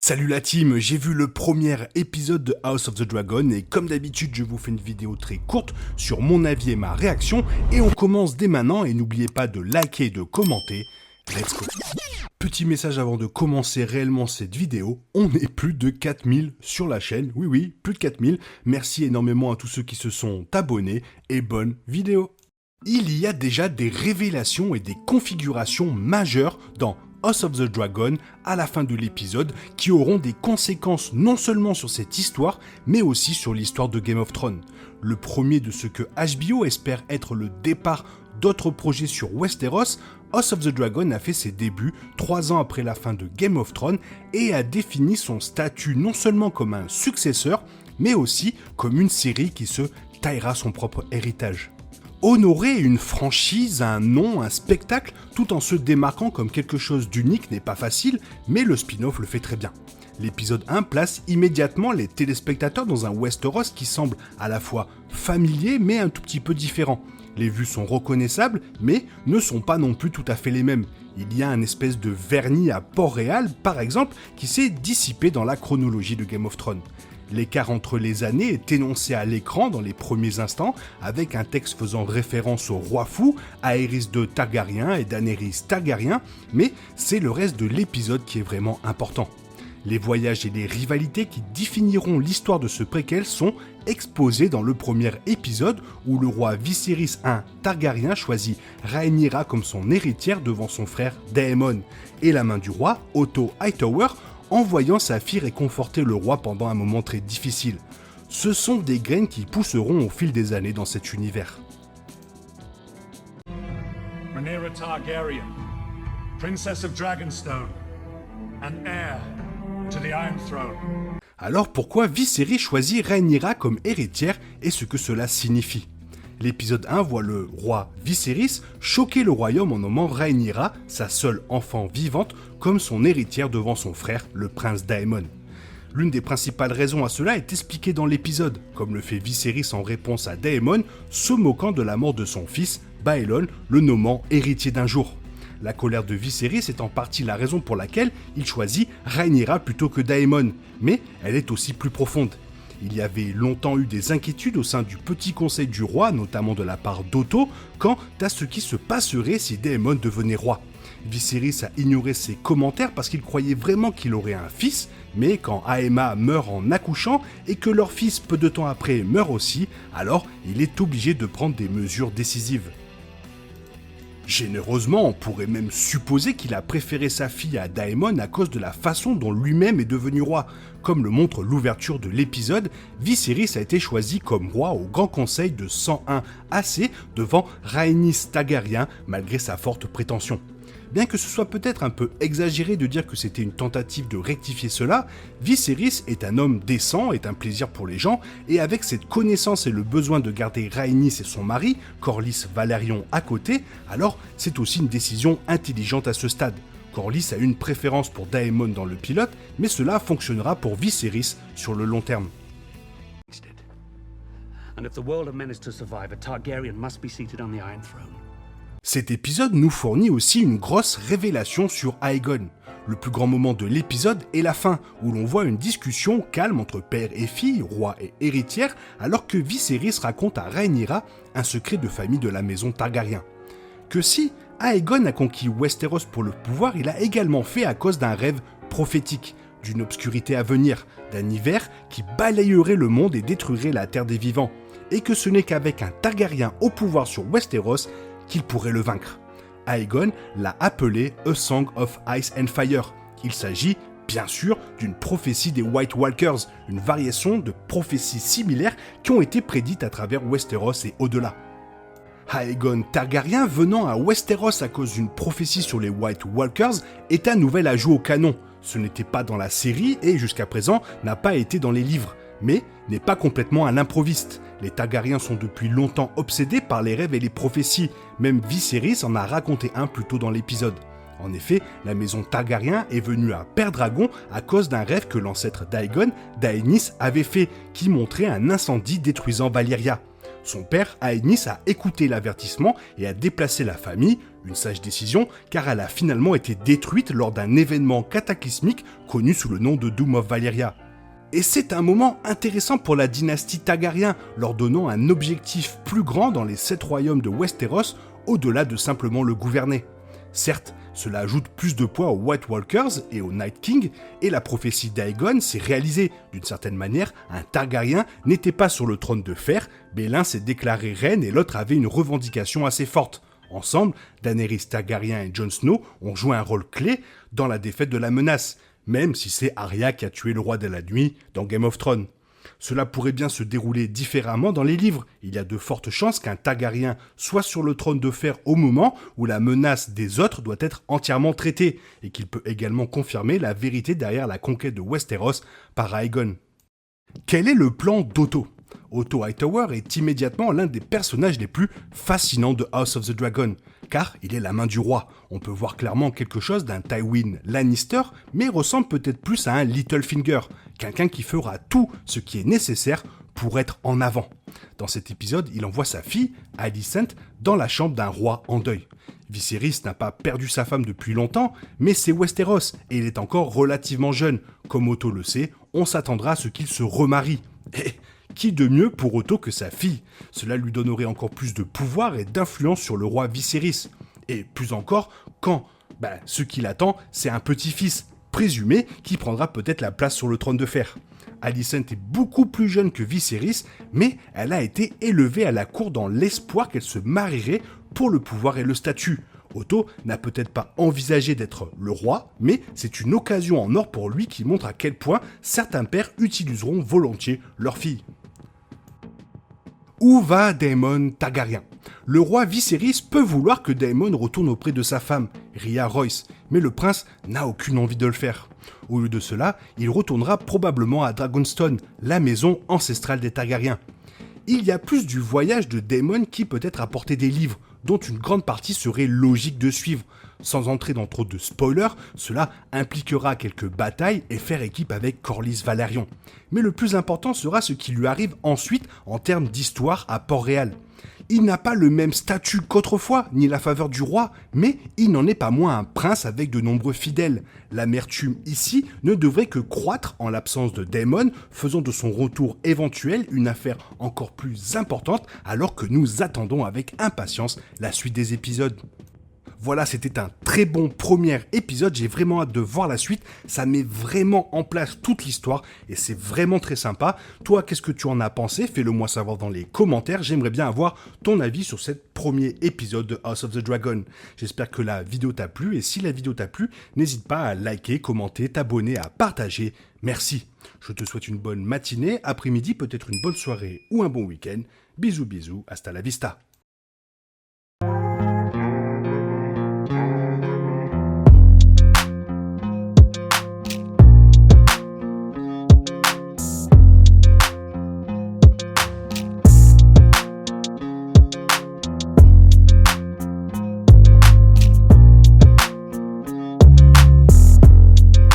Salut la team, j'ai vu le premier épisode de House of the Dragon et comme d'habitude je vous fais une vidéo très courte sur mon avis et ma réaction et on commence dès maintenant et n'oubliez pas de liker et de commenter, let's go. Petit message avant de commencer réellement cette vidéo, on est plus de 4000 sur la chaîne, oui plus de 4000, merci énormément à tous ceux qui se sont abonnés et bonne vidéo. Il y a déjà des révélations et des configurations majeures dans House of the Dragon à la fin de l'épisode qui auront des conséquences non seulement sur cette histoire mais aussi sur l'histoire de Game of Thrones. Le premier de ce que HBO espère être le départ d'autres projets sur Westeros, House of the Dragon a fait ses débuts 3 ans après la fin de Game of Thrones et a défini son statut non seulement comme un successeur mais aussi comme une série qui se taillera son propre héritage. Honorer une franchise, un nom, un spectacle, tout en se démarquant comme quelque chose d'unique n'est pas facile, mais le spin-off le fait très bien. L'épisode 1 place immédiatement les téléspectateurs dans un Westeros qui semble à la fois familier mais un tout petit peu différent. Les vues sont reconnaissables, mais ne sont pas non plus tout à fait les mêmes. Il y a un espèce de vernis à Port-Réal, par exemple, qui s'est dissipé dans la chronologie de Game of Thrones. L'écart entre les années est énoncé à l'écran dans les premiers instants, avec un texte faisant référence au roi fou, Aerys de Targaryen et Daenerys Targaryen, mais c'est le reste de l'épisode qui est vraiment important. Les voyages et les rivalités qui définiront l'histoire de ce préquel sont exposés dans le premier épisode où le roi Viserys I Targaryen choisit Rhaenyra comme son héritière devant son frère Daemon, et la main du roi, Otto Hightower, en voyant sa fille réconforter le roi pendant un moment très difficile. Ce sont des graines qui pousseront au fil des années dans cet univers. Rhaenyra Targaryen, Princess of Dragonstone, and heir to the Iron Throne. Alors pourquoi Viserys choisit Rhaenyra comme héritière et ce que cela signifie ? L'épisode 1 voit le roi Viserys choquer le royaume en nommant Rhaenyra, sa seule enfant vivante, comme son héritière devant son frère, le prince Daemon. L'une des principales raisons à cela est expliquée dans l'épisode, comme le fait Viserys en réponse à Daemon, se moquant de la mort de son fils, Baelon, le nommant héritier d'un jour. La colère de Viserys est en partie la raison pour laquelle il choisit Rhaenyra plutôt que Daemon, mais elle est aussi plus profonde. Il y avait longtemps eu des inquiétudes au sein du petit conseil du roi, notamment de la part d'Otto, quant à ce qui se passerait si Daemon devenait roi. Viserys a ignoré ses commentaires parce qu'il croyait vraiment qu'il aurait un fils, mais quand Aemma meurt en accouchant et que leur fils peu de temps après meurt aussi, alors il est obligé de prendre des mesures décisives. Généreusement, on pourrait même supposer qu'il a préféré sa fille à Daemon à cause de la façon dont lui-même est devenu roi. Comme le montre l'ouverture de l'épisode, Viserys a été choisi comme roi au Grand Conseil de 101 AC devant Rhaenys Targaryen malgré sa forte prétention. Bien que ce soit peut-être un peu exagéré de dire que c'était une tentative de rectifier cela, Viserys est un homme décent, est un plaisir pour les gens, et avec cette connaissance et le besoin de garder Rhaenys et son mari, Corlys Valerion, à côté, alors c'est aussi une décision intelligente à ce stade. Corlys a une préférence pour Daemon dans le pilote, mais cela fonctionnera pour Viserys sur le long terme. And if the world of men is to survive, a Targaryen must be seated on the Iron Throne. Cet épisode nous fournit aussi une grosse révélation sur Aegon. Le plus grand moment de l'épisode est la fin, où l'on voit une discussion calme entre père et fille, roi et héritière, alors que Viserys raconte à Rhaenyra un secret de famille de la maison Targaryen. Que si Aegon a conquis Westeros pour le pouvoir, il a également fait à cause d'un rêve prophétique, d'une obscurité à venir, d'un hiver qui balayerait le monde et détruirait la terre des vivants, et que ce n'est qu'avec un Targaryen au pouvoir sur Westeros qu'il pourrait le vaincre. Aegon l'a appelé A Song of Ice and Fire. Il s'agit, bien sûr, d'une prophétie des White Walkers, une variation de prophéties similaires qui ont été prédites à travers Westeros et au-delà. Aegon Targaryen venant à Westeros à cause d'une prophétie sur les White Walkers est un nouvel ajout au canon. Ce n'était pas dans la série et jusqu'à présent n'a pas été dans les livres, mais n'est pas complètement à l'improviste. Les Targaryens sont depuis longtemps obsédés par les rêves et les prophéties, même Viserys en a raconté un plus tôt dans l'épisode. En effet, la maison Targaryen est venue à Père-Dragon à cause d'un rêve que l'ancêtre d'Aegon, Daenys, avait fait, qui montrait un incendie détruisant Valyria. Son père, Aenys, a écouté l'avertissement et a déplacé la famille, une sage décision, car elle a finalement été détruite lors d'un événement cataclysmique connu sous le nom de Doom of Valyria. Et c'est un moment intéressant pour la dynastie Targaryen, leur donnant un objectif plus grand dans les 7 royaumes de Westeros, au-delà de simplement le gouverner. Certes, cela ajoute plus de poids aux White Walkers et au Night King, et la prophétie d'Aegon s'est réalisée. D'une certaine manière, un Targaryen n'était pas sur le trône de fer, mais l'un s'est déclaré reine et l'autre avait une revendication assez forte. Ensemble, Daenerys Targaryen et Jon Snow ont joué un rôle clé dans la défaite de la menace, même si c'est Arya qui a tué le roi de la nuit dans Game of Thrones. Cela pourrait bien se dérouler différemment dans les livres. Il y a de fortes chances qu'un Targaryen soit sur le trône de fer au moment où la menace des autres doit être entièrement traitée, et qu'il peut également confirmer la vérité derrière la conquête de Westeros par Aegon. Quel est le plan d'Otto ? Otto Hightower est immédiatement l'un des personnages les plus fascinants de House of the Dragon, car il est la main du roi. On peut voir clairement quelque chose d'un Tywin Lannister, mais ressemble peut-être plus à un Littlefinger, quelqu'un qui fera tout ce qui est nécessaire pour être en avant. Dans cet épisode, il envoie sa fille, Alicent, dans la chambre d'un roi en deuil. Viserys n'a pas perdu sa femme depuis longtemps, mais c'est Westeros, et il est encore relativement jeune. Comme Otto le sait, on s'attendra à ce qu'il se remarie. Et qui de mieux pour Otto que sa fille ? Cela lui donnerait encore plus de pouvoir et d'influence sur le roi Viserys. Et plus encore, quand ce qui l'attend, c'est un petit-fils, présumé, qui prendra peut-être la place sur le trône de fer. Alicent est beaucoup plus jeune que Viserys, mais elle a été élevée à la cour dans l'espoir qu'elle se marierait pour le pouvoir et le statut. Otto n'a peut-être pas envisagé d'être le roi, mais c'est une occasion en or pour lui qui montre à quel point certains pères utiliseront volontiers leur fille. Où va Daemon Targaryen ? Le roi Viserys peut vouloir que Daemon retourne auprès de sa femme, Rhea Royce, mais le prince n'a aucune envie de le faire. Au lieu de cela, il retournera probablement à Dragonstone, la maison ancestrale des Targaryens. Il y a plus du voyage de Daemon qui peut être apporté des livres, dont une grande partie serait logique de suivre. Sans entrer dans trop de spoilers, cela impliquera quelques batailles et faire équipe avec Corlys Valerion. Mais le plus important sera ce qui lui arrive ensuite en termes d'histoire à Port-Réal. Il n'a pas le même statut qu'autrefois, ni la faveur du roi, mais il n'en est pas moins un prince avec de nombreux fidèles. L'amertume ici ne devrait que croître en l'absence de Daemon, faisant de son retour éventuel une affaire encore plus importante, alors que nous attendons avec impatience la suite des épisodes. Voilà, c'était un très bon premier épisode, j'ai vraiment hâte de voir la suite, ça met vraiment en place toute l'histoire et c'est vraiment très sympa. Toi, qu'est-ce que tu en as pensé ? Fais-le moi savoir dans les commentaires, j'aimerais bien avoir ton avis sur ce premier épisode de House of the Dragon. J'espère que la vidéo t'a plu et si la vidéo t'a plu, n'hésite pas à liker, commenter, t'abonner, à partager. Merci. Je te souhaite une bonne matinée, après-midi, peut-être une bonne soirée ou un bon week-end. Bisous bisous, hasta la vista.